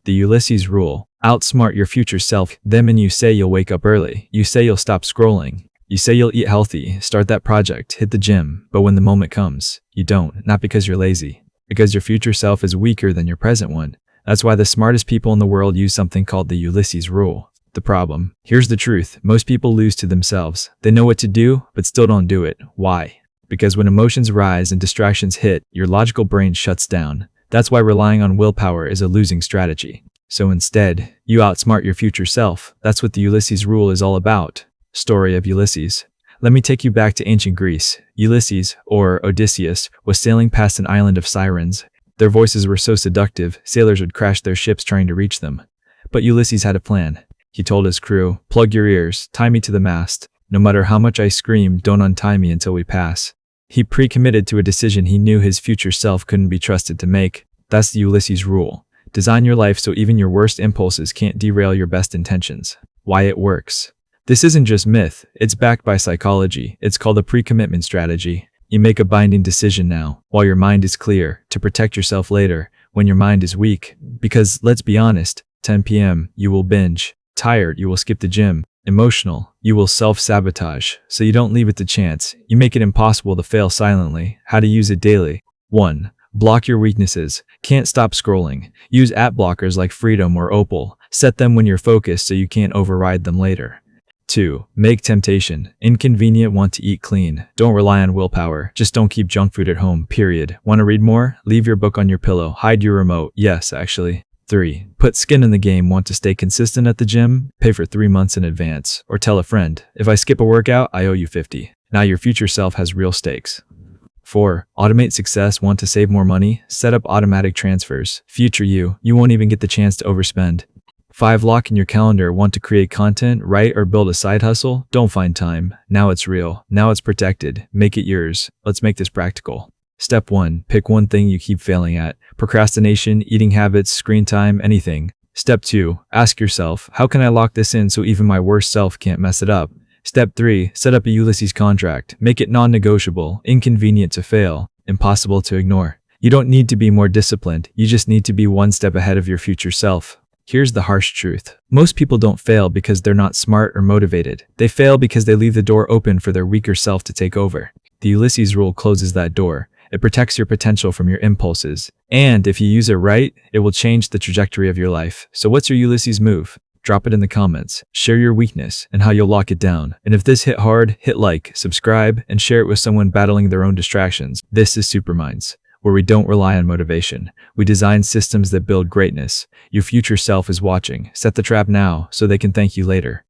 The Ulysses Rule. Outsmart your future self. Them and you say you'll wake up early. You say you'll stop scrolling. You say you'll eat healthy, start that project, hit the gym. But when the moment comes, you don't. Not because you're lazy. Because your future self is weaker than your present one. That's why the smartest people in the world use something called the Ulysses Rule. The problem. Here's the truth. Most people lose to themselves. They know what to do, but still don't do it. Why? Because when emotions rise and distractions hit, your logical brain shuts down. That's why relying on willpower is a losing strategy. So instead, you outsmart your future self. That's what the Ulysses Rule is all about. Story of Ulysses. Let me take you back to ancient Greece. Ulysses, or Odysseus, was sailing past an island of sirens. Their voices were so seductive, sailors would crash their ships trying to reach them. But Ulysses had a plan. He told his crew, "Plug your ears, tie me to the mast. No matter how much I scream, don't untie me until we pass." He pre-committed to a decision he knew his future self couldn't be trusted to make. That's the Ulysses Rule. Design your life so even your worst impulses can't derail your best intentions. Why it works. This isn't just myth, it's backed by psychology. It's called a pre-commitment strategy. You make a binding decision now, while your mind is clear, to protect yourself later, when your mind is weak. Because, let's be honest, 10 p.m., you will binge. Tired, you will skip the gym. Emotional, you will self-sabotage. So you don't leave it to chance. You make it impossible to fail silently. How to use it daily. 1. Block your weaknesses. Can't stop scrolling. Use app blockers like Freedom or Opal. Set them when you're focused so you can't override them later. 2. Make temptation. Inconvenient, want to eat clean. Don't rely on willpower. Just don't keep junk food at home, period. Want to read more? Leave your book on your pillow. Hide your remote. Yes, actually. 3. Put skin in the game. Want to stay consistent at the gym? Pay for 3 months in advance. Or tell a friend, if I skip a workout, I owe you 50. Now your future self has real stakes. 4. Automate success. Want to save more money? Set up automatic transfers. Future you won't even get the chance to overspend. 5. Lock in your calendar. Want to create content, write, or build a side hustle? Don't find time. Now it's real. Now it's protected. Make it yours. Let's make this practical. Step 1. Pick one thing you keep failing at. Procrastination, eating habits, screen time, anything. Step 2. Ask yourself, how can I lock this in so even my worst self can't mess it up? Step 3. Set up a Ulysses contract. Make it non-negotiable, inconvenient to fail, impossible to ignore. You don't need to be more disciplined. You just need to be one step ahead of your future self. Here's the harsh truth. Most people don't fail because they're not smart or motivated. They fail because they leave the door open for their weaker self to take over. The Ulysses Rule closes that door. It protects your potential from your impulses. And if you use it right, it will change the trajectory of your life. So what's your Ulysses move? Drop it in the comments. Share your weakness and how you'll lock it down. And if this hit hard, hit like, subscribe, and share it with someone battling their own distractions. This is Superminds, where we don't rely on motivation. We design systems that build greatness. Your future self is watching. Set the trap now so they can thank you later.